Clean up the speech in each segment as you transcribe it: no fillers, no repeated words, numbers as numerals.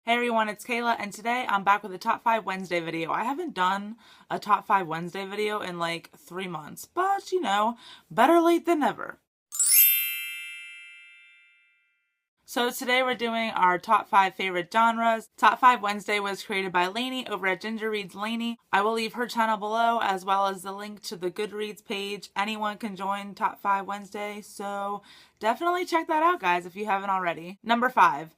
Hey everyone, it's Kayla, and today I'm back with a Top 5 Wednesday video. I haven't done a Top 5 Wednesday video in like 3 months, but you know, better late than never. So today we're doing our top 5 favorite genres. Top 5 Wednesday was created by Lainey over at gingerreadslainey. I will leave her channel below as well as the link to the Goodreads page. Anyone can join Top 5 Wednesday, so definitely check that out, guys, if you haven't already. Number 5.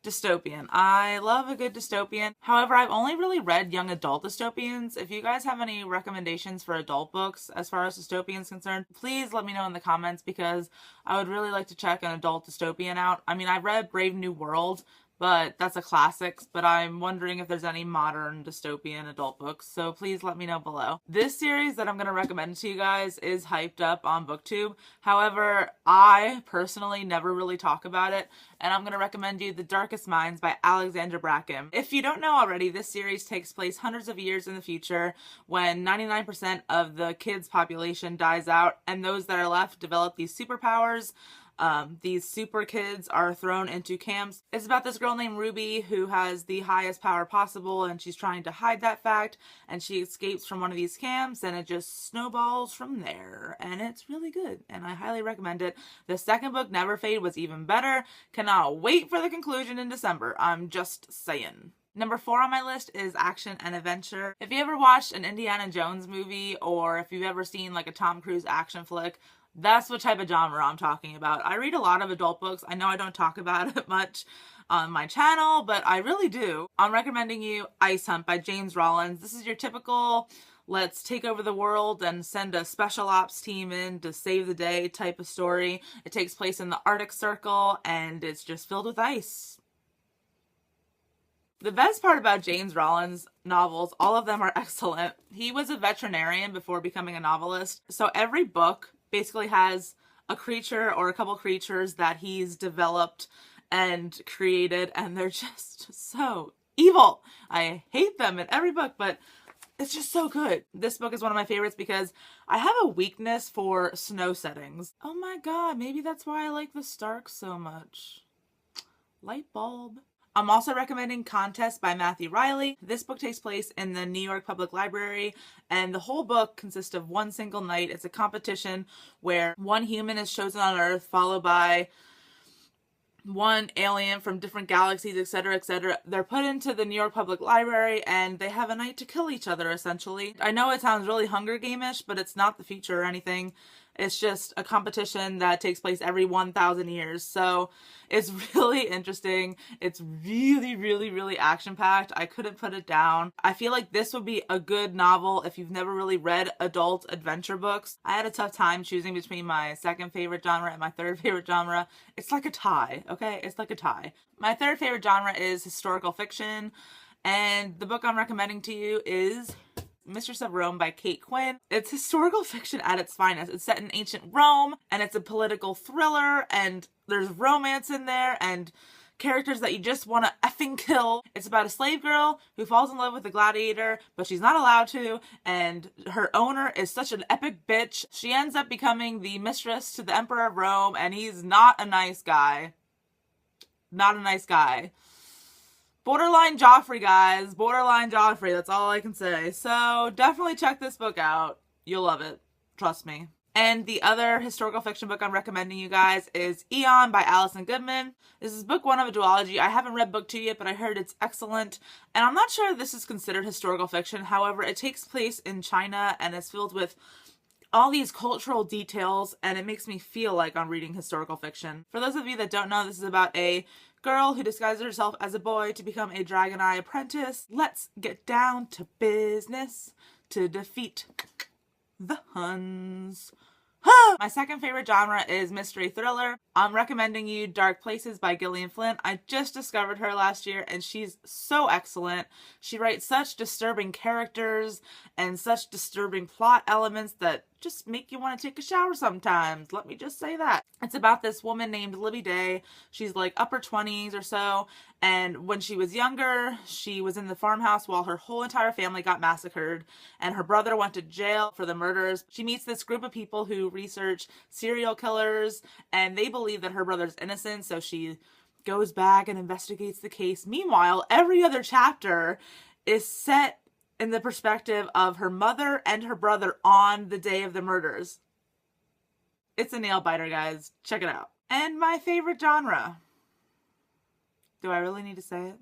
Dystopian. I love a good dystopian. However, I've only really read young adult dystopians. If you guys have any recommendations for adult books as far as dystopian is concerned, please let me know in the comments because I would really like to check an adult dystopian out. I mean, I read Brave New World, but that's a classic, but I'm wondering if there's any modern dystopian adult books, so please let me know below. This series that I'm going to recommend to you guys is hyped up on BookTube. However, I personally never really talk about it, and I'm going to recommend you The Darkest Minds by Alexandra Bracken. If you don't know already, this series takes place hundreds of years in the future when 99% of the kids' population dies out, and those that are left develop these superpowers. These super kids are thrown into camps. It's about this girl named Ruby who has the highest power possible, and she's trying to hide that fact, and she escapes from one of these camps, and it just snowballs from there, and it's really good, and I highly recommend it. The second book, Never Fade, was even better. Cannot wait for the conclusion in December. I'm just saying. Number 4 on my list is action and adventure. If you ever watched an Indiana Jones movie, or if you've ever seen like a Tom Cruise action flick, that's what type of genre I'm talking about. I read a lot of adult books. I know I don't talk about it much on my channel, but I really do. I'm recommending you Ice Hunt by James Rollins. This is your typical let's take over the world and send a special ops team in to save the day type of story. It takes place in the Arctic Circle and it's just filled with ice. The best part about James Rollins' novels, all of them are excellent. He was a veterinarian before becoming a novelist, so every book basically has a creature or a couple creatures that he's developed and created, and they're just so evil. I hate them in every book, but it's just so good. This book is one of my favorites because I have a weakness for snow settings. Oh my god, maybe that's why I like the Starks so much. Light bulb. I'm also recommending Contest by Matthew Riley. This book takes place in the New York Public Library, and the whole book consists of one single night. It's a competition where one human is chosen on Earth, followed by one alien from different galaxies, etc., etc. They're put into the New York Public Library, and they have a night to kill each other, essentially. I know it sounds really Hunger Game-ish, but it's not the future or anything. It's just a competition that takes place every 1,000 years. So it's really interesting. It's really, really, really action-packed. I couldn't put it down. I feel like this would be a good novel if you've never really read adult adventure books. I had a tough time choosing between my second favorite genre and my third favorite genre. It's like a tie, okay? It's like a tie. My third favorite genre is historical fiction, and the book I'm recommending to you is Mistress of Rome by Kate Quinn. It's historical fiction at its finest. It's set in ancient Rome, and it's a political thriller, and there's romance in there, and characters that you just want to effing kill. It's about a slave girl who falls in love with a gladiator, but she's not allowed to, and her owner is such an epic bitch. She ends up becoming the mistress to the Emperor of Rome, and he's not a nice guy. Not a nice guy. Borderline Joffrey, guys. Borderline Joffrey. That's all I can say. So definitely check this book out. You'll love it. Trust me. And the other historical fiction book I'm recommending you guys is Eon by Alison Goodman. This is book 1 of a duology. I haven't read book 2 yet, but I heard it's excellent. And I'm not sure if this is considered historical fiction. However, it takes place in China and it's filled with all these cultural details, and it makes me feel like I'm reading historical fiction. For those of you that don't know, this is about a girl who disguises herself as a boy to become a Dragon Eye apprentice. Let's get down to business to defeat the Huns. My second favorite genre is mystery thriller. I'm recommending you Dark Places by Gillian Flynn. I just discovered her last year and she's so excellent. She writes such disturbing characters and such disturbing plot elements that just make you want to take a shower sometimes. Let me just say that. It's about this woman named Libby Day. She's like upper 20s or so, and when she was younger, she was in the farmhouse while her whole entire family got massacred, and her brother went to jail for the murders. She meets this group of people who research serial killers, and they believe that her brother's innocent, so she goes back and investigates the case. Meanwhile, every other chapter is set in the perspective of her mother and her brother on the day of the murders. It's a nail biter, guys. Check it out. And my favorite genre. Do I really need to say it?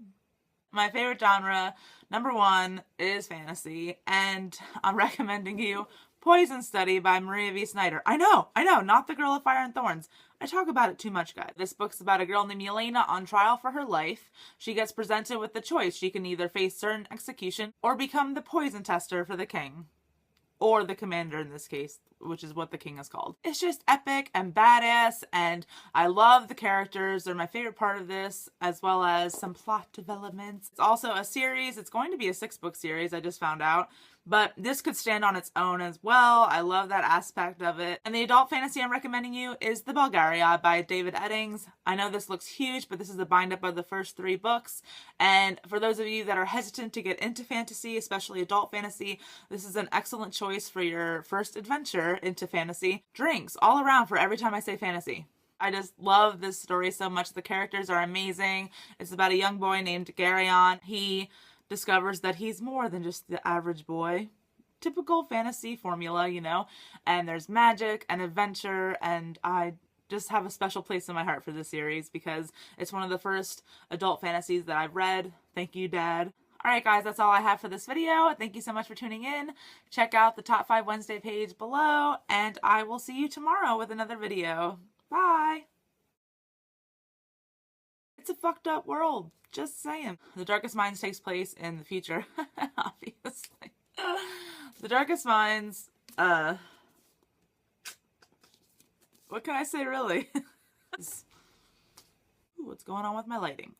My favorite genre, number 1, is fantasy, and I'm recommending you Poison Study by Maria V. Snyder. I know, not The Girl of Fire and Thorns. I talk about it too much, guys. This book's about a girl named Yelena on trial for her life. She gets presented with the choice. She can either face certain execution or become the poison tester for the king. Or the commander in this case, which is what the king is called. It's just epic and badass, and I love the characters. They're my favorite part of this, as well as some plot developments. It's also a series. It's going to be a 6-book series, I just found out. But this could stand on its own as well. I love that aspect of it. And the adult fantasy I'm recommending you is The Bulgaria by David Eddings. I know this looks huge, but this is a bind-up of the first 3 books. And for those of you that are hesitant to get into fantasy, especially adult fantasy, this is an excellent choice for your first adventure into fantasy. Drinks all around for every time I say fantasy. I just love this story so much. The characters are amazing. It's about a young boy named Garyon. He discovers that he's more than just the average boy. Typical fantasy formula, you know, and there's magic and adventure, and I just have a special place in my heart for this series because it's one of the first adult fantasies that I've read. Thank you, Dad. Alright guys, that's all I have for this video. Thank you so much for tuning in. Check out the Top 5 Wednesday page below, and I will see you tomorrow with another video. Bye! It's a fucked up world. Just saying. The Darkest Minds takes place in the future, obviously. The Darkest Minds, what can I say really? Ooh, what's going on with my lighting?